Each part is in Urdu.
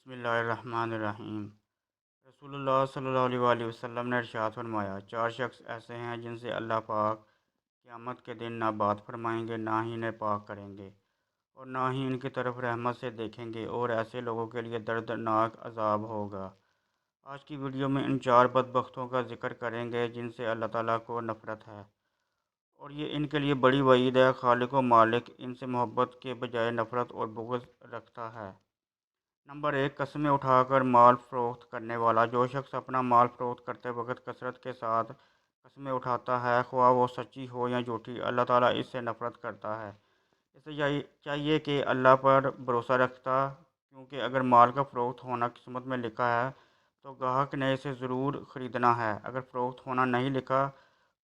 بسم اللہ الرحمن الرحیم۔ رسول اللہ صلی اللہ علیہ وآلہ وسلم نے ارشاد فرمایا، چار شخص ایسے ہیں جن سے اللہ پاک قیامت کے دن نہ بات فرمائیں گے، نہ ہی انہیں پاک کریں گے اور نہ ہی ان کی طرف رحمت سے دیکھیں گے، اور ایسے لوگوں کے لیے دردناک عذاب ہوگا۔ آج کی ویڈیو میں ان چار بدبختوں کا ذکر کریں گے جن سے اللہ تعالیٰ کو نفرت ہے، اور یہ ان کے لیے بڑی وعید ہے۔ خالق و مالک ان سے محبت کے بجائے نفرت اور بغض رکھتا ہے۔ نمبر 1، قسمیں اٹھا کر مال فروخت کرنے والا۔ جو شخص اپنا مال فروخت کرتے وقت کثرت کے ساتھ قسمیں اٹھاتا ہے، خواہ وہ سچی ہو یا جھوٹی، اللہ تعالیٰ اس سے نفرت کرتا ہے۔ اسے چاہیے کہ اللہ پر بھروسہ رکھتا، کیونکہ اگر مال کا فروخت ہونا قسمت میں لکھا ہے تو گاہک نے اسے ضرور خریدنا ہے۔ اگر فروخت ہونا نہیں لکھا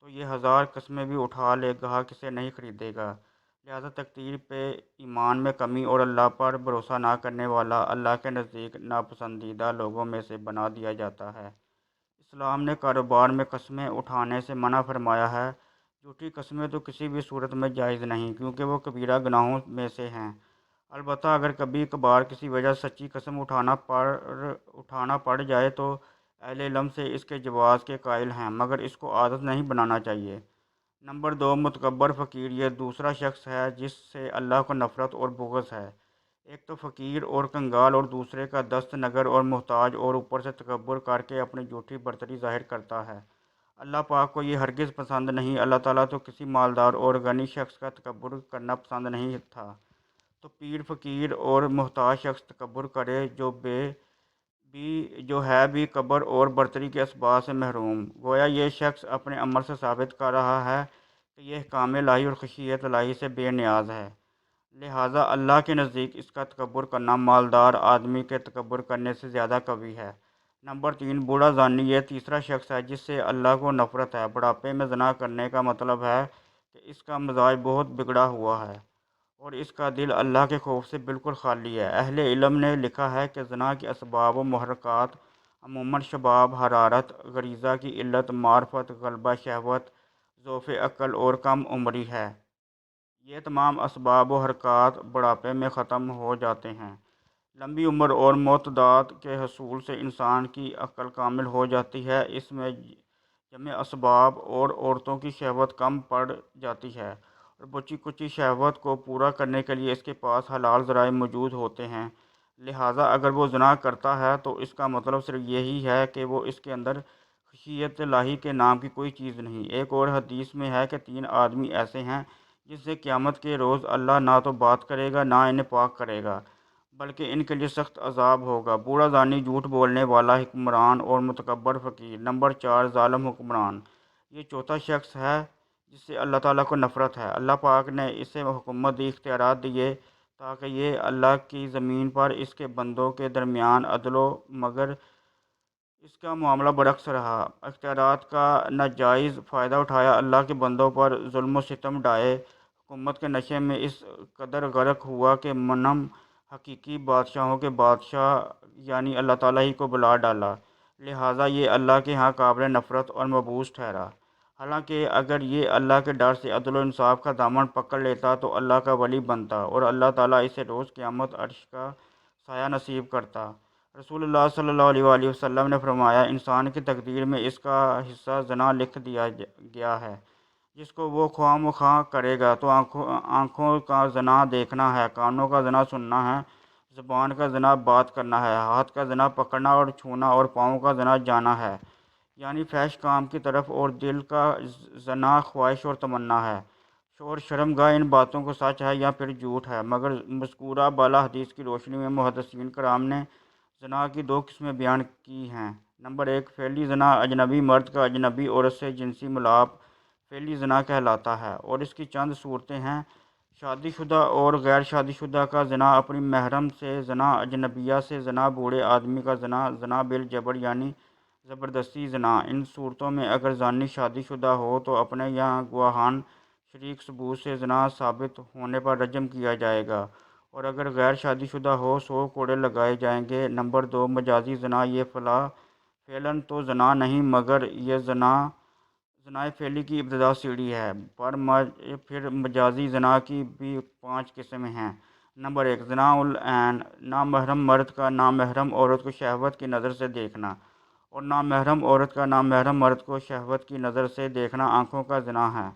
تو یہ 1000 قسمیں بھی اٹھا لے، گاہک اسے نہیں خریدے گا۔ لہذا تقدیر پہ ایمان میں کمی اور اللہ پر بھروسہ نہ کرنے والا اللہ کے نزدیک ناپسندیدہ لوگوں میں سے بنا دیا جاتا ہے۔ اسلام نے کاروبار میں قسمیں اٹھانے سے منع فرمایا ہے۔ جھوٹی قسمیں تو کسی بھی صورت میں جائز نہیں، کیونکہ وہ کبیرہ گناہوں میں سے ہیں۔ البتہ اگر کبھی کبھار کسی وجہ سچی قسم اٹھانا پڑ جائے تو اہل علم سے اس کے جواز کے قائل ہیں، مگر اس کو عادت نہیں بنانا چاہیے۔ نمبر 2، متکبر فقیر۔ یہ دوسرا شخص ہے جس سے اللہ کو نفرت اور بغض ہے۔ ایک تو فقیر اور کنگال، اور دوسرے کا دست نگر اور محتاج، اور اوپر سے تکبر کر کے اپنی جھوٹی برتری ظاہر کرتا ہے۔ اللہ پاک کو یہ ہرگز پسند نہیں۔ اللہ تعالیٰ تو کسی مالدار اور غنی شخص کا تکبر کرنا پسند نہیں تھا، تو پیر فقیر اور محتاج شخص تکبر کرے جو ہے بھی کبر اور برتری کے اسباب سے محروم۔ گویا یہ شخص اپنے عمل سے ثابت کر رہا ہے کہ یہ احکام الہی اور خشیت الہی سے بے نیاز ہے، لہٰذا اللہ کے نزدیک اس کا تکبر کرنا مالدار آدمی کے تکبر کرنے سے زیادہ قوی ہے۔ نمبر 3، بوڑھا زانی۔ یہ تیسرا شخص ہے جس سے اللہ کو نفرت ہے۔ بڑھاپے میں زنا کرنے کا مطلب ہے کہ اس کا مزاج بہت بگڑا ہوا ہے اور اس کا دل اللہ کے خوف سے بالکل خالی ہے۔ اہل علم نے لکھا ہے کہ زنا کے اسباب و محرکات عموماً شباب، حرارت، غریزہ کی علت، معرفت، غلبہ شہوت، ضعف عقل اور کم عمری ہے۔ یہ تمام اسباب و حرکات بڑھاپے میں ختم ہو جاتے ہیں۔ لمبی عمر اور معتادات کے حصول سے انسان کی عقل کامل ہو جاتی ہے۔ اس میں جمع اسباب اور عورتوں کی شہوت کم پڑ جاتی ہے، اور بچی کچی شہوت کو پورا کرنے کے لیے اس کے پاس حلال ذرائع موجود ہوتے ہیں۔ لہٰذا اگر وہ زنا کرتا ہے تو اس کا مطلب صرف یہی ہے کہ وہ اس کے اندر خشیت الہی کے نام کی کوئی چیز نہیں۔ ایک اور حدیث میں ہے کہ 3 آدمی ایسے ہیں جن سے قیامت کے روز اللہ نہ تو بات کرے گا، نہ انہیں پاک کرے گا، بلکہ ان کے لیے سخت عذاب ہوگا۔ بوڑھا زانی، جھوٹ بولنے والا حکمران اور متکبر فقیر۔ نمبر 4، ظالم حکمران۔ یہ چوتھا شخص ہے جس سے اللہ تعالیٰ کو نفرت ہے۔ اللہ پاک نے اسے حکومت دی، اختیارات دیے تاکہ یہ اللہ کی زمین پر اس کے بندوں کے درمیان عدل ہو، مگر اس کا معاملہ برعکس رہا۔ اختیارات کا ناجائز فائدہ اٹھایا، اللہ کے بندوں پر ظلم و ستم ڈھائے، حکومت کے نشے میں اس قدر غرق ہوا کہ منم حقیقی بادشاہوں کے بادشاہ یعنی اللہ تعالیٰ ہی کو بلا ڈالا۔ لہٰذا یہ اللہ کے ہاں قابل نفرت اور مبعوث ٹھہرا۔ حالانکہ اگر یہ اللہ کے ڈر سے عدل و انصاف کا دامن پکڑ لیتا تو اللہ کا ولی بنتا، اور اللہ تعالیٰ اسے روز قیامت عرش کا سایہ نصیب کرتا۔ رسول اللہ صلی اللہ علیہ وآلہ وسلم نے فرمایا، انسان کی تقدیر میں اس کا حصہ زنا لکھ دیا گیا ہے، جس کو وہ خواہ مخواہ کرے گا تو آنکھوں کا زنا دیکھنا ہے، کانوں کا زنا سننا ہے، زبان کا زنا بات کرنا ہے، ہاتھ کا زنا پکڑنا اور چھونا، اور پاؤں کا زنا جانا ہے یعنی فحش کام کی طرف، اور دل کا زنا خواہش اور تمنا ہے۔ شور شرم گاہ ان باتوں کو سچ ہے یا پھر جھوٹ ہے، مگر مذکورہ بالا حدیث کی روشنی میں محدثین کرام نے زنا کی 2 قسمیں بیان کی ہیں۔ نمبر 1، فعلی زنا۔ اجنبی مرد کا اجنبی عورت سے جنسی ملاپ فعلی زنا کہلاتا ہے، اور اس کی چند صورتیں ہیں: شادی شدہ اور غیر شادی شدہ کا زنا، اپنی محرم سے زنا، اجنبیہ سے زنا، بوڑھے آدمی کا زنا، زنا بالجبر یعنی زبردستی زنا۔ ان صورتوں میں اگر زانی شادی شدہ ہو تو اپنے یا گواہان شریک ثبوت سے زنا ثابت ہونے پر رجم کیا جائے گا، اور اگر غیر شادی شدہ ہو 100 کوڑے لگائے جائیں گے۔ نمبر 2، مجازی زنا۔ یہ فعلاً تو زنا نہیں، مگر یہ زنائے فعلی کی ابتدائی سیڑھی ہے۔ پھر مجازی زنا کی بھی 5 قسمیں ہیں۔ نمبر 1، زنا العین، نامحرم مرد کا نامحرم عورت کو شہوت کی نظر سے دیکھنا، اور نامحرم عورت کا نامحرم مرد کو شہوت کی نظر سے دیکھنا آنکھوں کا زنا ہے۔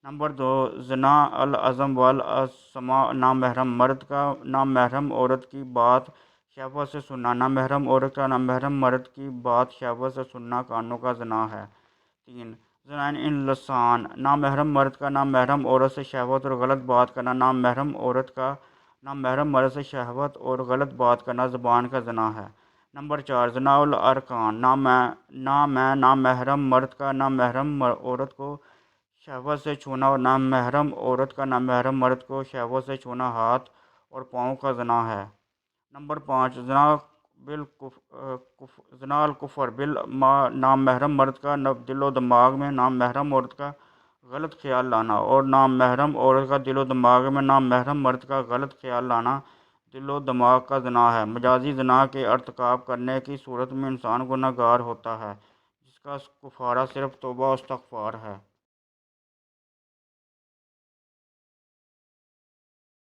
نمبر 2، زنا العظم والسماع، نامحرم مرد کا نامحرم عورت کی بات شہوت سے سننا، نامحرم عورت کا نامحرم مرد کی بات شہوت سے سننا کانوں کا زنا ہے۔ 3، زنان اللسان، نامحرم مرد کا نامحرم عورت سے شہوت اور غلط بات کرنا، نامحرم عورت کا نامحرم مرد سے شہوت اور غلط بات کرنا زبان کا زنا ہے۔ نمبر 4، زنا الارکان، نامحرم مرد کا نامحرم عورت کو شہوت سے چھونا، اور نامحرم عورت کا نامحرم مرد کو شہوت سے چھونا ہاتھ اور پاؤں کا زنا ہے۔ نمبر 5، زنا الکفر نامحرم مرد کا دل و دماغ میں نامحرم عورت کا غلط خیال لانا، اور نامحرم عورت کا دل و دماغ میں نامحرم مرد کا غلط خیال لانا دل و دماغ کا زنا ہے۔ مجازی زنا کے ارتکاب کرنے کی صورت میں انسان گنہگار ہوتا ہے، جس کا کفارہ صرف توبہ و استغفار ہے۔